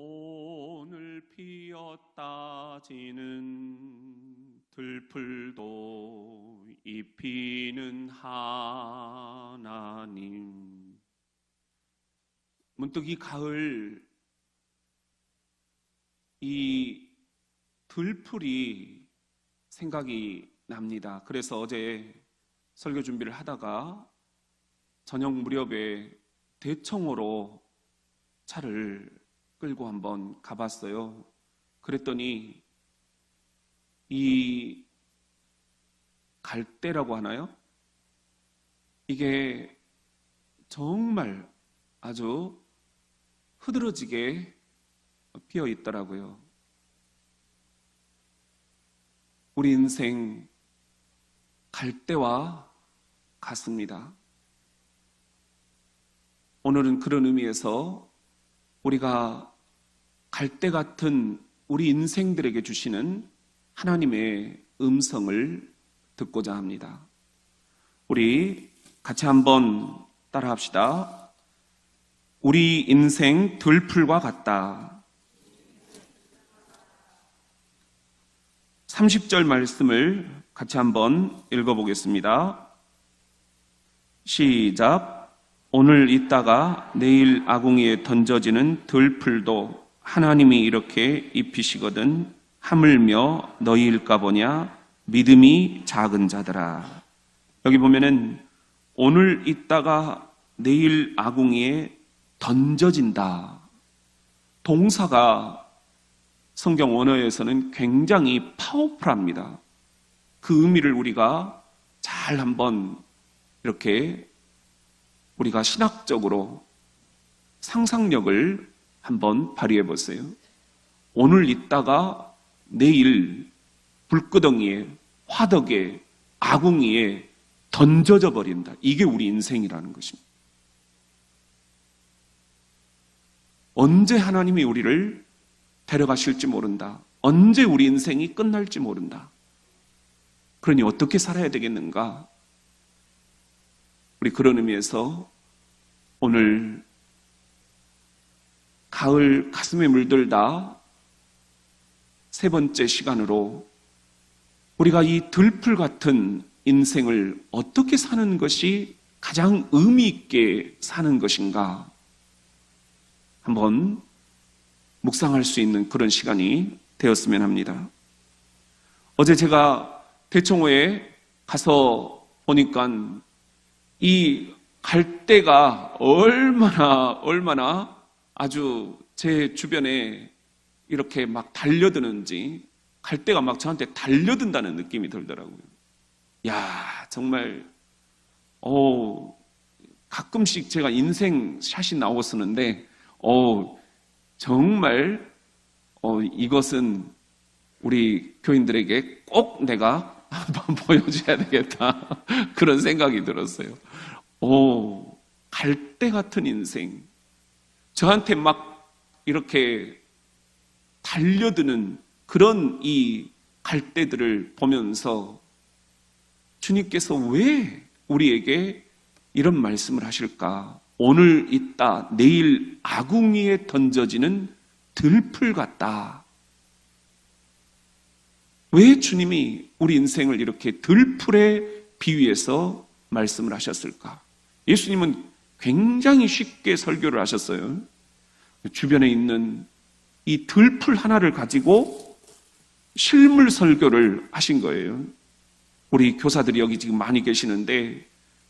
오늘 피었다 지는 들풀도 입히는 하나님. 문득 이 가을 이 들풀이 생각이 납니다. 그래서 어제 설교 준비를 하다가 저녁 무렵에 대청호로 차를 끌고 한번 가봤어요. 그랬더니 이 갈대라고 하나요? 이게 정말 아주 흐드러지게 피어 있더라고요. 우리 인생 갈대와 같습니다. 오늘은 그런 의미에서 우리가 갈대 같은 우리 인생들에게 주시는 하나님의 음성을 듣고자 합니다. 우리 같이 한번 따라합시다. 우리 인생 들풀과 같다. 30절 말씀을 같이 한번 읽어보겠습니다. 시작. 오늘 있다가 내일 아궁이에 던져지는 들풀도 하나님이 이렇게 입히시거든 하물며 너희일까 보냐 믿음이 작은 자들아. 여기 보면은 오늘 있다가 내일 아궁이에 던져진다. 동사가 성경 원어에서는 굉장히 파워풀합니다. 그 의미를 우리가 잘 한번 이렇게 우리가 신학적으로 상상력을 한번 발휘해 보세요. 오늘 있다가 내일 불구덩이에, 화덕에, 아궁이에 던져져 버린다. 이게 우리 인생이라는 것입니다. 언제 하나님이 우리를 데려가실지 모른다. 언제 우리 인생이 끝날지 모른다. 그러니 어떻게 살아야 되겠는가? 우리 그런 의미에서 오늘 가을 가슴에 물들다 세 번째 시간으로 우리가 이 들풀 같은 인생을 어떻게 사는 것이 가장 의미 있게 사는 것인가 한번 묵상할 수 있는 그런 시간이 되었으면 합니다. 어제 제가 대청호에 가서 보니까 이 갈대가 얼마나 아주 제 주변에 이렇게 막 달려드는지, 갈대가 막 저한테 달려든다는 느낌이 들더라고요. 야, 정말 가끔씩 제가 인생 샷이 나오고 쓰는데 정말 이것은 우리 교인들에게 꼭 내가 한번 보여줘야 되겠다 그런 생각이 들었어요. 갈대 같은 인생, 저한테 막 이렇게 달려드는 그런 이 갈대들을 보면서 주님께서 왜 우리에게 이런 말씀을 하실까? 오늘 있다 내일 아궁이에 던져지는 들풀 같다. 왜 주님이 우리 인생을 이렇게 들풀에 비유해서 말씀을 하셨을까? 예수님은 굉장히 쉽게 설교를 하셨어요. 주변에 있는 이 들풀 하나를 가지고 실물 설교를 하신 거예요. 우리 교사들이 여기 지금 많이 계시는데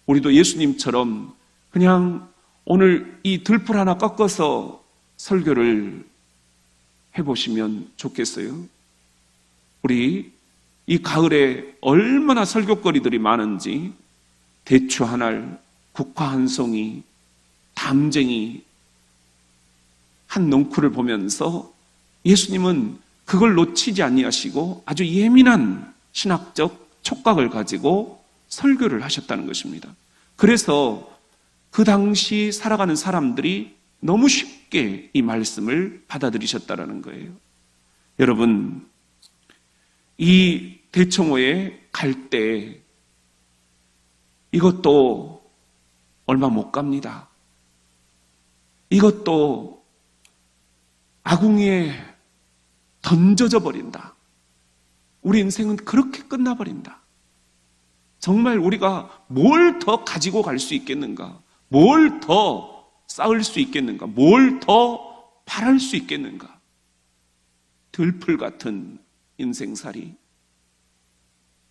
우리도 예수님처럼 그냥 오늘 이 들풀 하나 꺾어서 설교를 해보시면 좋겠어요. 우리 이 가을에 얼마나 설교거리들이 많은지 대추 한 알, 국화 한 송이, 담쟁이 한 넝쿨을 보면서 예수님은 그걸 놓치지 아니하시고 아주 예민한 신학적 촉각을 가지고 설교를 하셨다는 것입니다. 그래서 그 당시 살아가는 사람들이 너무 쉽게 이 말씀을 받아들이셨다는 거예요. 여러분, 이 대청호에 갈 때 이것도 얼마 못 갑니다. 이것도 아궁이에 던져져 버린다. 우리 인생은 그렇게 끝나버린다. 정말 우리가 뭘 더 가지고 갈 수 있겠는가? 뭘 더 쌓을 수 있겠는가? 뭘 더 바랄 수 있겠는가? 들풀 같은 인생살이,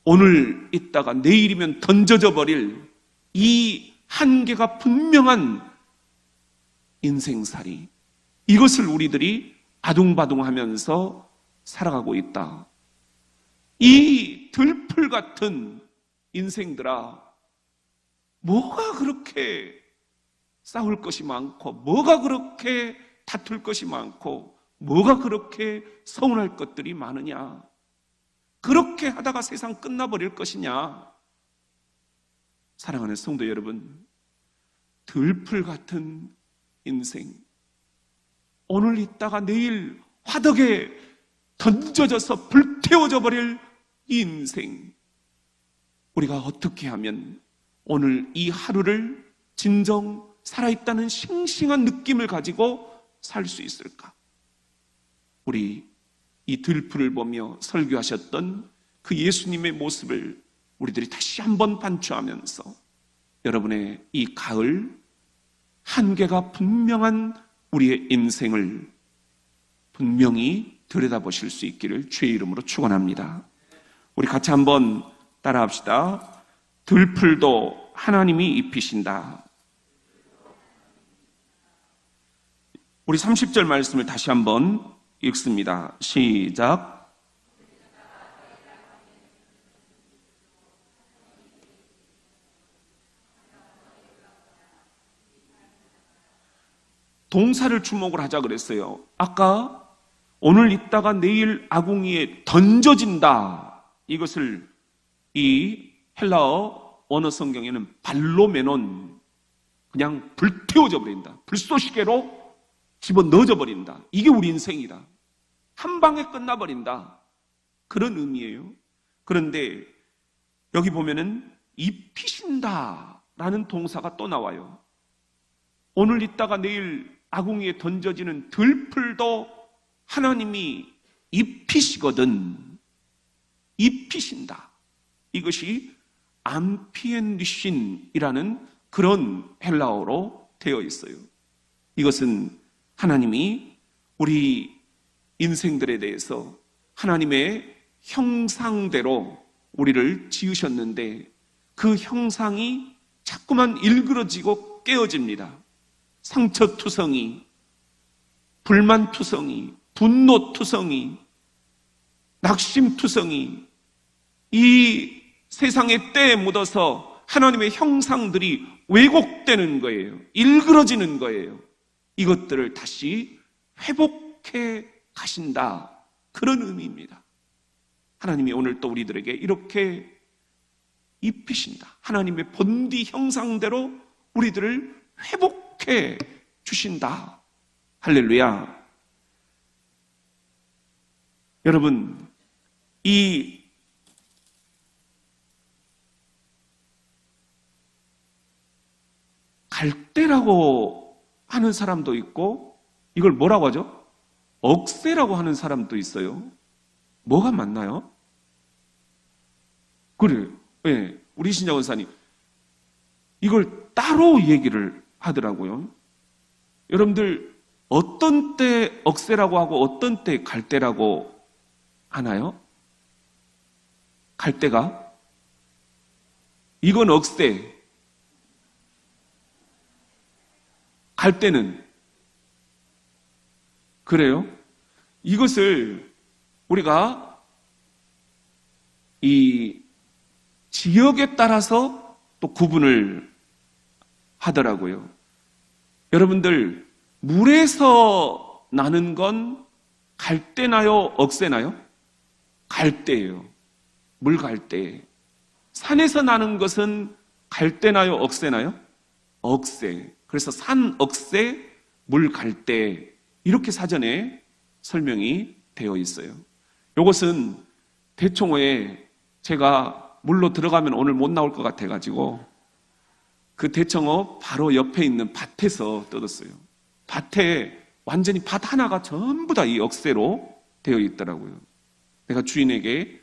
오늘 있다가 내일이면 던져져 버릴 이 한계가 분명한 인생살이, 이것을 우리들이 아둥바둥하면서 살아가고 있다. 이 들풀 같은 인생들아, 뭐가 그렇게 싸울 것이 많고, 뭐가 그렇게 다툴 것이 많고, 뭐가 그렇게 서운할 것들이 많으냐? 그렇게 하다가 세상 끝나버릴 것이냐? 사랑하는 성도 여러분, 들풀 같은 인생, 오늘 있다가 내일 화덕에 던져져서 불태워져 버릴 이 인생, 우리가 어떻게 하면 오늘 이 하루를 진정 살아있다는 싱싱한 느낌을 가지고 살 수 있을까? 우리 이 들풀을 보며 설교하셨던 그 예수님의 모습을 우리들이 다시 한번 반추하면서 여러분의 이 가을, 한계가 분명한 우리의 인생을 분명히 들여다보실 수 있기를 주의 이름으로 축원합니다. 우리 같이 한번 따라합시다. 들풀도 하나님이 입히신다. 우리 30절 말씀을 다시 한번 읽습니다. 시작. 동사를 주목을 하자 그랬어요. 아까 오늘 있다가 내일 아궁이에 던져진다, 이것을 이 헬라어 원어 성경에는 발로메논, 그냥 불태워져 버린다, 불쏘시개로 집어넣어져 버린다, 이게 우리 인생이다, 한 방에 끝나버린다, 그런 의미예요. 그런데 여기 보면은 입히신다 라는 동사가 또 나와요. 오늘 있다가 내일 아궁이에 던져지는 들풀도 하나님이 입히시거든. 입히신다. 이것이 암피엔리신이라는 그런 헬라어로 되어 있어요. 이것은 하나님이 우리 인생들에 대해서 하나님의 형상대로 우리를 지으셨는데 그 형상이 자꾸만 일그러지고 깨어집니다. 상처투성이, 불만투성이, 분노투성이, 낙심투성이, 이 세상의 때에 묻어서 하나님의 형상들이 왜곡되는 거예요. 일그러지는 거예요. 이것들을 다시 회복해 가신다, 그런 의미입니다. 하나님이 오늘 또 우리들에게 이렇게 입히신다. 하나님의 본디 형상대로 우리들을 회복해 주신다. 할렐루야. 여러분, 이 갈대라고 하는 사람도 있고, 이걸 뭐라고 하죠? 억새라고 하는 사람도 있어요. 뭐가 맞나요? 그래요. 네, 우리 신자 원사님 이걸 따로 얘기를 하더라고요. 여러분들 어떤 때 억새라고 하고 어떤 때 갈대라고 하나요? 갈대가? 이건 억새. 갈대는? 그래요? 이것을 우리가 이 지역에 따라서 또 구분을 하더라고요. 여러분들, 물에서 나는 건 갈대나요? 억새나요? 갈대예요. 물갈대. 산에서 나는 것은 갈대나요? 억새나요? 억새. 그래서 산억새, 물갈대, 이렇게 사전에 설명이 되어 있어요. 이것은 대청호에 제가 물로 들어가면 오늘 못 나올 것 같아가지고 그 대청호 바로 옆에 있는 밭에서 뜯었어요. 밭에 완전히 밭 하나가 전부 다 이 억새로 되어 있더라고요. 내가 주인에게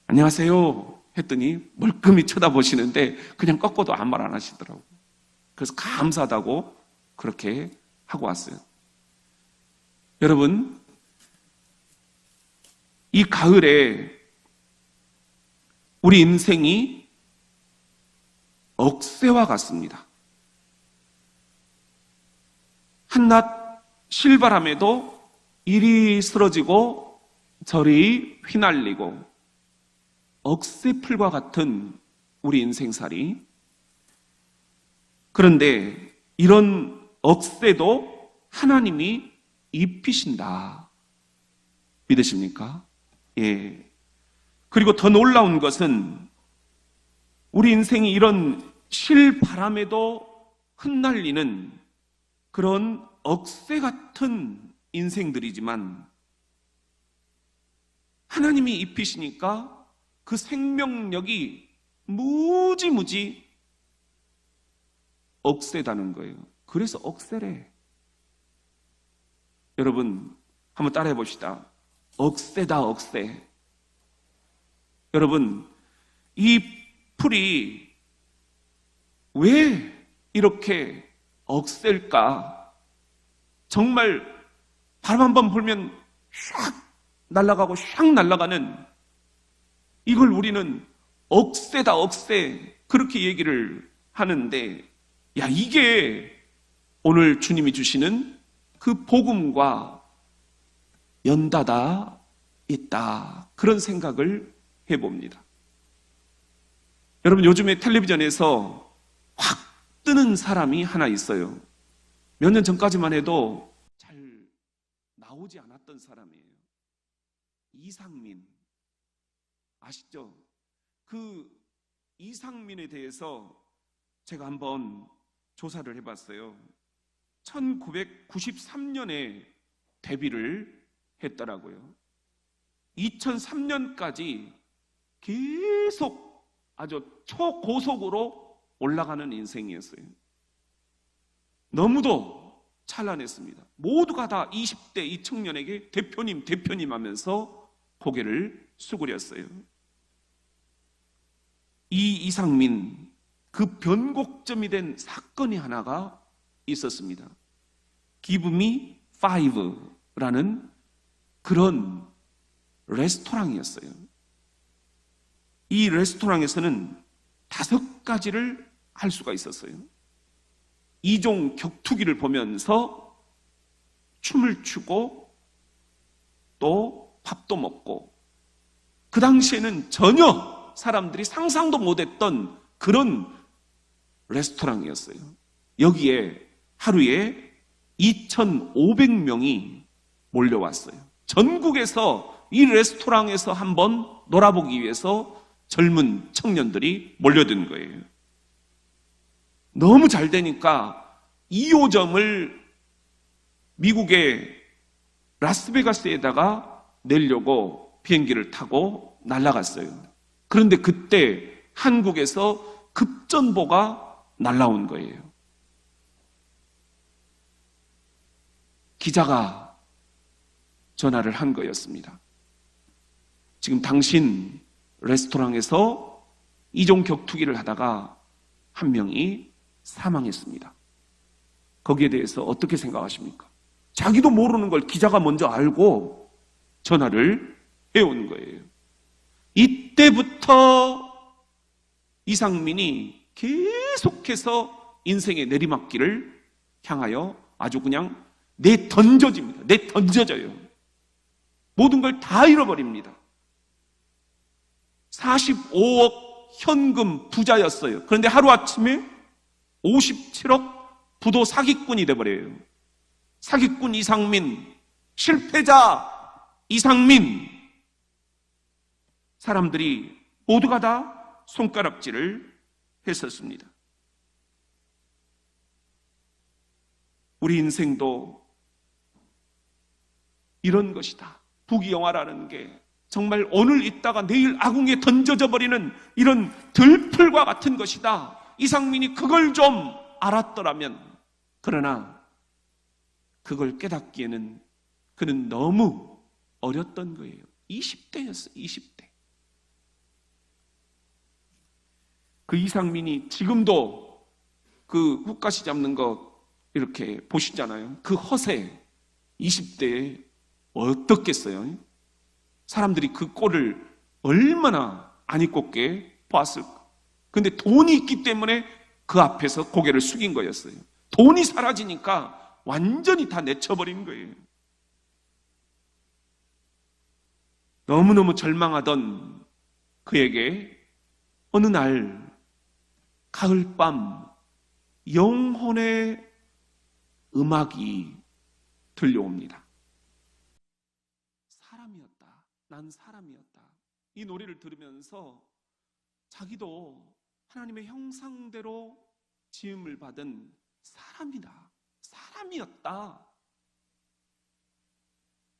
안녕하세요 했더니 멀끔히 쳐다보시는데 그냥 꺾어도 아무 말 안 하시더라고요. 그래서 감사하다고 그렇게 하고 왔어요. 여러분, 이 가을에 우리 인생이 억새와 같습니다. 한낮 실바람에도 이리 쓰러지고 저리 휘날리고 억새풀과 같은 우리 인생살이. 그런데 이런 억새도 하나님이 입히신다. 믿으십니까? 예. 그리고 더 놀라운 것은 우리 인생이 이런 실바람에도 흩날리는 그런 억새 같은 인생들이지만 하나님이 입히시니까 그 생명력이 무지무지 억새다는 거예요. 그래서 억새래. 여러분, 한번 따라해 봅시다. 억새다, 억새. 여러분, 이 풀이 왜 이렇게 억셀까? 정말 바람 한번 불면 샥 날아가고 샥 날아가는, 이걸 우리는 억새다, 억새, 그렇게 얘기를 하는데, 야, 이게 오늘 주님이 주시는 그 복음과 연다다 있다, 그런 생각을 해봅니다. 여러분, 요즘에 텔레비전에서 확 뜨는 사람이 하나 있어요. 몇 년 전까지만 해도 잘 나오지 않았던 사람이에요. 이상민. 아시죠? 그 이상민에 대해서 제가 한번 조사를 해봤어요. 1993년에 데뷔를 했더라고요. 2003년까지 계속 아주 초고속으로 올라가는 인생이었어요. 너무도 찬란했습니다. 모두가 다 20대 이 청년에게 대표님 하면서 고개를 수그렸어요. 이 이상민, 그 변곡점이 된 사건이 하나가 있었습니다. Give Me Five라는 그런 레스토랑이었어요. 이 레스토랑에서는 5가지를 할 수가 있었어요. 2종 격투기를 보면서 춤을 추고 또 밥도 먹고, 그 당시에는 전혀 사람들이 상상도 못했던 그런 레스토랑이었어요. 여기에 하루에 2,500명이 몰려왔어요. 전국에서 이 레스토랑에서 한번 놀아보기 위해서 젊은 청년들이 몰려든 거예요. 너무 잘 되니까 2호점을 미국의 라스베가스에다가 내려고 비행기를 타고 날아갔어요. 그런데 그때 한국에서 급전보가 날라온 거예요. 기자가 전화를 한 거였습니다. 지금 당신 레스토랑에서 2종 격투기를 하다가 한 명이 사망했습니다. 거기에 대해서 어떻게 생각하십니까? 자기도 모르는 걸 기자가 먼저 알고 전화를 해온 거예요. 이때부터 이상민이 계속해서 인생의 내리막길을 향하여 아주 그냥 내던져집니다. 내던져져요. 모든 걸 다 잃어버립니다. 45억 현금 부자였어요. 그런데 하루아침에 57억 부도 사기꾼이 돼버려요. 사기꾼 이상민, 실패자 이상민. 사람들이 모두가 다 손가락질을 했었습니다. 우리 인생도 이런 것이다. 부귀영화라는 게 정말 오늘 있다가 내일 아궁이에 던져져 버리는 이런 들풀과 같은 것이다. 이상민이 그걸 좀 알았더라면. 그러나 그걸 깨닫기에는 그는 너무 어렸던 거예요. 20대였어요. 20대. 그 이상민이 지금도 그 훅가시 잡는 거 이렇게 보시잖아요. 그 허세 20대에 어떻겠어요? 사람들이 그 꼴을 얼마나 안 이꼽게 보았을까. 근데 돈이 있기 때문에 그 앞에서 고개를 숙인 거였어요. 돈이 사라지니까 완전히 다 내쳐버린 거예요. 너무너무 절망하던 그에게 어느 날 가을밤 영혼의 음악이 들려옵니다. 사람이었다. 난 사람이었다. 이 노래를 들으면서 자기도 하나님의 형상대로 지음을 받은 사람이다. 사람이었다.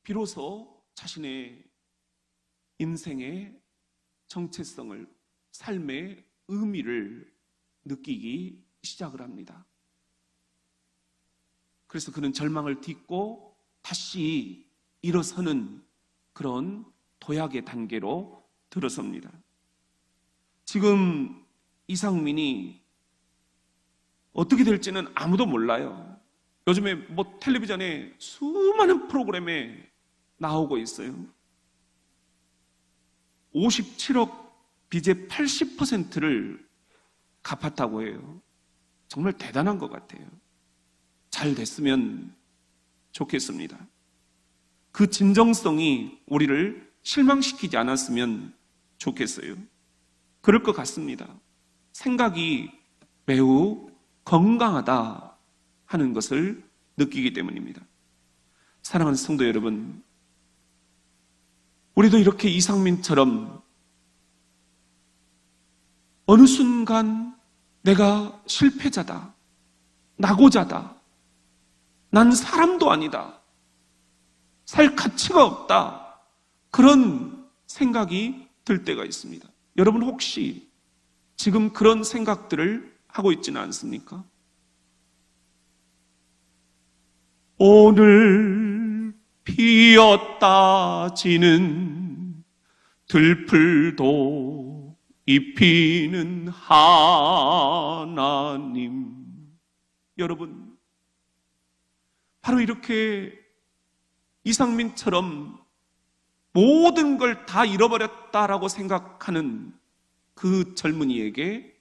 비로소 자신의 인생의 정체성을, 삶의 의미를 느끼기 시작을 합니다. 그래서 그는 절망을 딛고 다시 일어서는 그런 도약의 단계로 들어섭니다. 지금 이상민이 어떻게 될지는 아무도 몰라요. 요즘에 뭐 텔레비전에 수많은 프로그램에 나오고 있어요. 57억 빚의 80%를 갚았다고 해요. 정말 대단한 것 같아요. 잘 됐으면 좋겠습니다. 그 진정성이 우리를 실망시키지 않았으면 좋겠어요. 그럴 것 같습니다. 생각이 매우 건강하다 하는 것을 느끼기 때문입니다. 사랑하는 성도 여러분, 우리도 이렇게 이상민처럼 어느 순간 내가 실패자다, 낙오자다, 난 사람도 아니다, 살 가치가 없다, 그런 생각이 들 때가 있습니다. 여러분 혹시 지금 그런 생각들을 하고 있지는 않습니까? 오늘 피었다 지는 들풀도 입히는 하나님. 여러분, 바로 이렇게 이상민처럼 모든 걸 다 잃어버렸다라고 생각하는 그 젊은이에게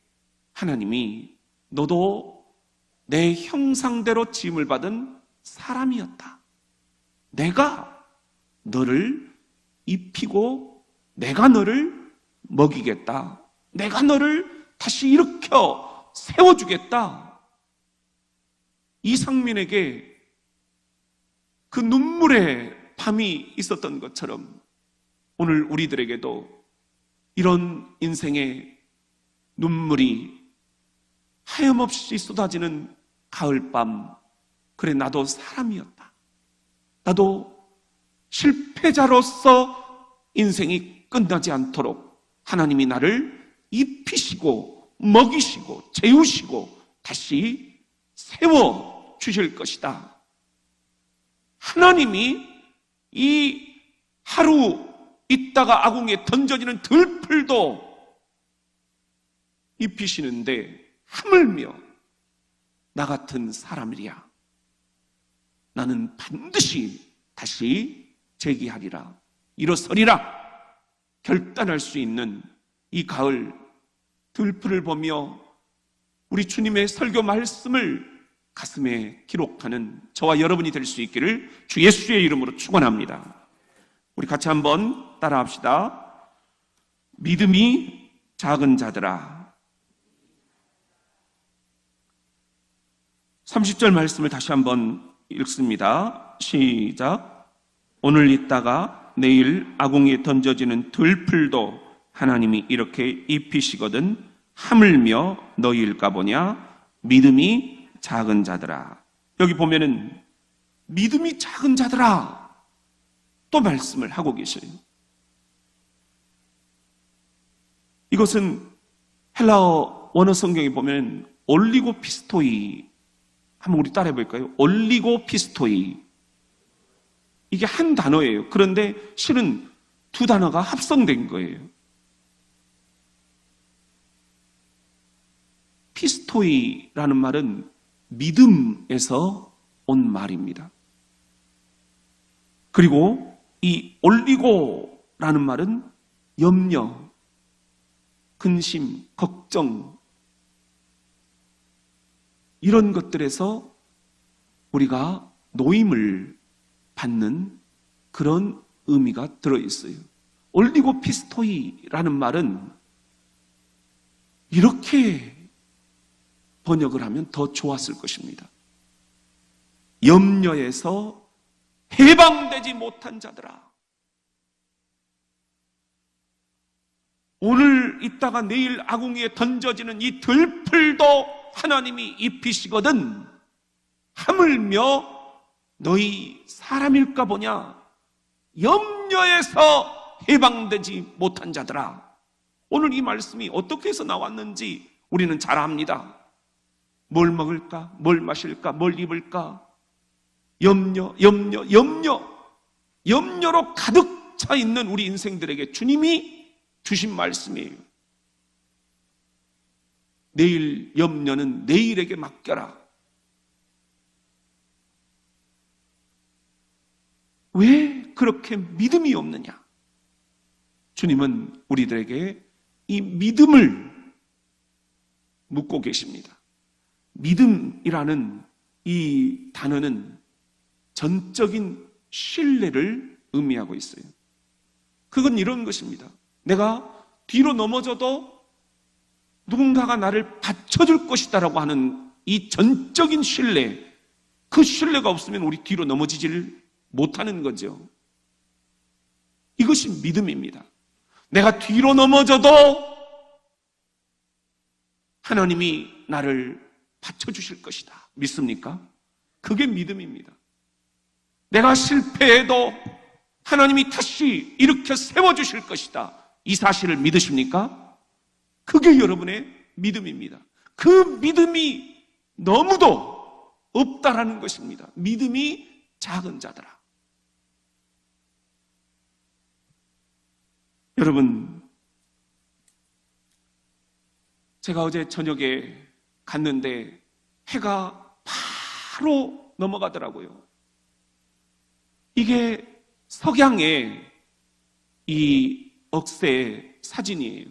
하나님이 너도 내 형상대로 지음을 받은 사람이었다. 내가 너를 입히고 내가 너를 먹이겠다. 내가 너를 다시 일으켜 세워주겠다. 이상민에게 그 눈물의 밤이 있었던 것처럼 오늘 우리들에게도 이런 인생의 눈물이 하염없이 쏟아지는 가을밤, 그래 나도 사람이었다. 나도 실패자로서 인생이 끝나지 않도록 하나님이 나를 입히시고 먹이시고 재우시고 다시 세워 주실 것이다. 하나님이 이 하루 있다가 아궁이에 던져지는 들풀도 입히시는데 하물며 나 같은 사람이랴 나는 반드시 다시 재기하리라, 일어서리라 결단할 수 있는 이 가을 들풀을 보며 우리 주님의 설교 말씀을 가슴에 기록하는 저와 여러분이 될 수 있기를 주 예수의 이름으로 축원합니다. 우리 같이 한번 따라합시다. 믿음이 작은 자들아. 30절 말씀을 다시 한번 읽습니다. 시작. 오늘 있다가 내일 아궁이에 던져지는 들풀도 하나님이 이렇게 입히시거든 하물며 너희일까 보냐. 믿음이 작은 자들아. 여기 보면은 믿음이 작은 자들아 또 말씀을 하고 계셔요. 이것은 헬라어 원어 성경에 보면 올리고피스토이 한번 우리 따라해 볼까요? 올리고피스토이. 이게 한 단어예요. 그런데 실은 두 단어가 합성된 거예요. 피스토이라는 말은 믿음에서 온 말입니다. 그리고 이 올리고라는 말은 염려, 근심, 걱정, 이런 것들에서 우리가 노임을 받는 그런 의미가 들어있어요. 올리고피스토이라는 말은 이렇게 번역을 하면 더 좋았을 것입니다. 염려에서 해방되지 못한 자들아, 오늘 있다가 내일 아궁이에 던져지는 이 들풀도 하나님이 입히시거든 하물며 너희 사람일까 보냐. 염려에서 해방되지 못한 자들아. 오늘 이 말씀이 어떻게 해서 나왔는지 우리는 잘 압니다. 뭘 먹을까? 뭘 마실까? 뭘 입을까? 염려로 가득 차 있는 우리 인생들에게 주님이 주신 말씀이에요. 내일 염려는 내일에게 맡겨라. 왜 그렇게 믿음이 없느냐? 주님은 우리들에게 이 믿음을 묻고 계십니다. 믿음이라는 이 단어는 전적인 신뢰를 의미하고 있어요. 그건 이런 것입니다. 내가 뒤로 넘어져도 누군가가 나를 받쳐줄 것이다라고 하는 이 전적인 신뢰, 그 신뢰가 없으면 우리 뒤로 넘어지지를 못하는 거죠. 이것이 믿음입니다. 내가 뒤로 넘어져도 하나님이 나를 받쳐주실 것이다. 믿습니까? 그게 믿음입니다. 내가 실패해도 하나님이 다시 일으켜 세워주실 것이다. 이 사실을 믿으십니까? 그게 여러분의 믿음입니다. 그 믿음이 너무도 없다라는 것입니다. 믿음이 작은 자들아. 여러분, 제가 어제 저녁에 갔는데 해가 바로 넘어가더라고요. 이게 석양의 이 억새의 사진이에요.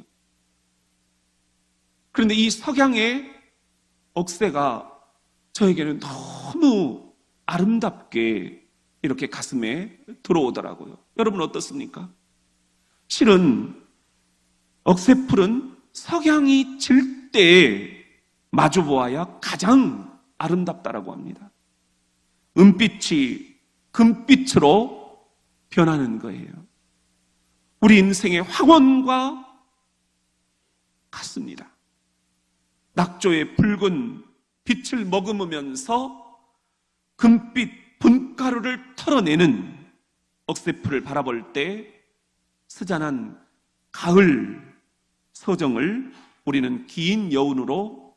그런데 이 석양의 억새가 저에게는 너무 아름답게 이렇게 가슴에 들어오더라고요. 여러분 어떻습니까? 실은 억새풀은 석양이 질 때 마주보아야 가장 아름답다라고 합니다. 은빛이 금빛으로 변하는 거예요. 우리 인생의 황혼과 같습니다. 낙조의 붉은 빛을 머금으면서 금빛 분가루를 털어내는 억새풀을 바라볼 때 스잔한 가을 서정을 우리는 긴 여운으로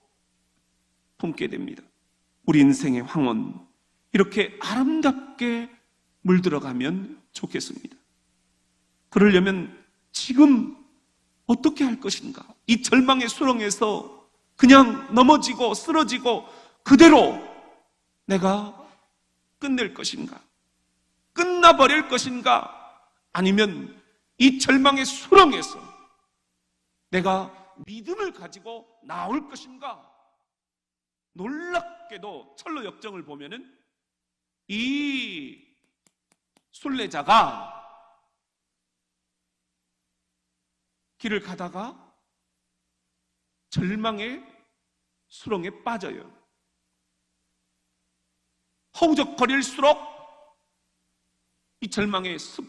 품게 됩니다. 우리 인생의 황혼, 이렇게 아름답게 물들어가면 좋겠습니다. 그러려면 지금 어떻게 할 것인가? 이 절망의 수렁에서 그냥 넘어지고 쓰러지고 그대로 내가 끝낼 것인가? 끝나버릴 것인가? 아니면 이 절망의 수렁에서 내가 믿음을 가지고 나올 것인가? 놀랍게도 철로 역정을 보면은 이 순례자가 길을 가다가 절망의 수렁에 빠져요. 허우적거릴수록 이 절망의 숲,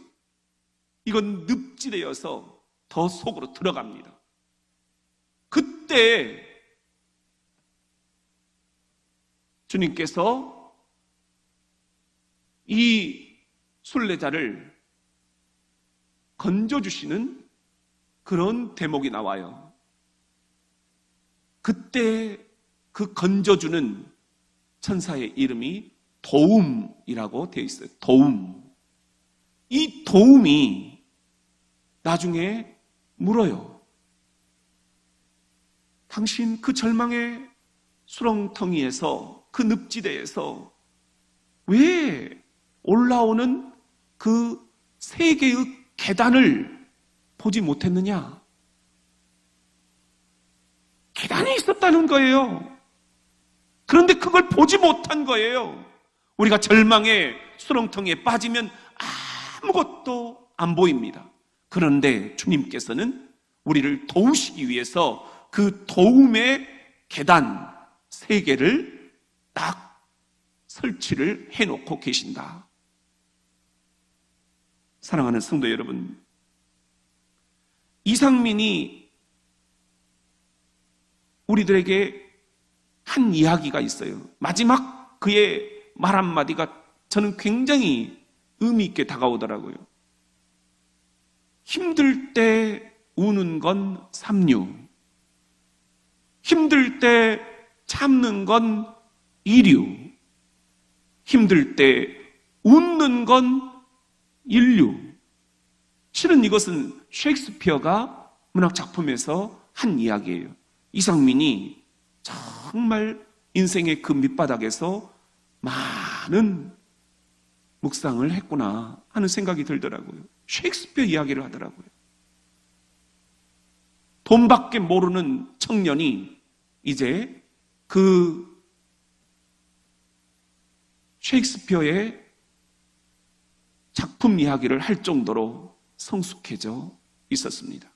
이건 늪지대여서 더 속으로 들어갑니다. 그때 주님께서 이 순례자를 건져주시는 그런 대목이 나와요. 그때 그 건져주는 천사의 이름이 도움이라고 되어 있어요. 도움. 이 도움이 나중에 물어요. 당신 그 절망의 수렁텅이에서, 그 늪지대에서 왜 올라오는 그 세 개의 계단을 보지 못했느냐? 계단이 있었다는 거예요. 그런데 그걸 보지 못한 거예요. 우리가 절망의 수렁텅이에 빠지면 아무것도 안 보입니다. 그런데 주님께서는 우리를 도우시기 위해서 그 도움의 계단 세 개를 딱 설치를 해놓고 계신다. 사랑하는 성도 여러분, 이상민이 우리들에게 한 이야기가 있어요. 마지막 그의 말 한마디가 저는 굉장히 의미 있게 다가오더라고요. 힘들 때 우는 건 삼류, 힘들 때 참는 건 이류, 힘들 때 웃는 건 인류. 실은 이것은 셰익스피어가 문학 작품에서 한 이야기예요. 이상민이 정말 인생의 그 밑바닥에서 많은 묵상을 했구나 하는 생각이 들더라고요. 셰익스피어 이야기를 하더라고요. 돈밖에 모르는 청년이 이제 그 셰익스피어의 작품 이야기를 할 정도로 성숙해져 있었습니다.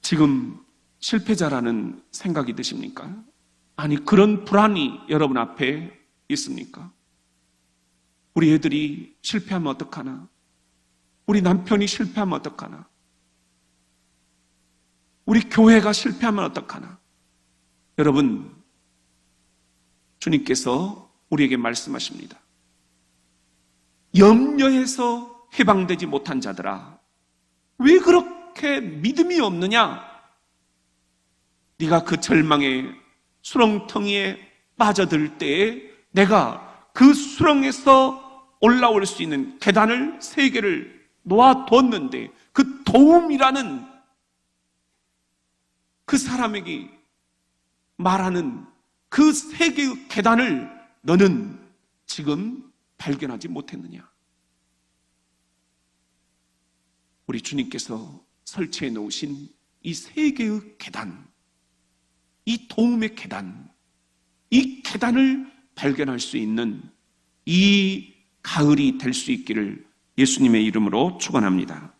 지금 실패자라는 생각이 드십니까? 아니, 그런 불안이 여러분 앞에 있습니까? 우리 애들이 실패하면 어떡하나? 우리 남편이 실패하면 어떡하나? 우리 교회가 실패하면 어떡하나? 여러분, 주님께서 우리에게 말씀하십니다. 염려해서 해방되지 못한 자들아, 왜 그렇게 믿음이 없느냐? 네가 그 절망의 수렁텅이에 빠져들 때에 내가 그 수렁에서 올라올 수 있는 계단을 세 개를 놓아뒀는데 그 도움이라는 그 사람에게 말하는 그 세 개의 계단을 너는 지금 발견하지 못했느냐? 우리 주님께서 설치해 놓으신 이 세 개의 계단, 이 도움의 계단, 이 계단을 발견할 수 있는 이 가을이 될 수 있기를 예수님의 이름으로 축원합니다.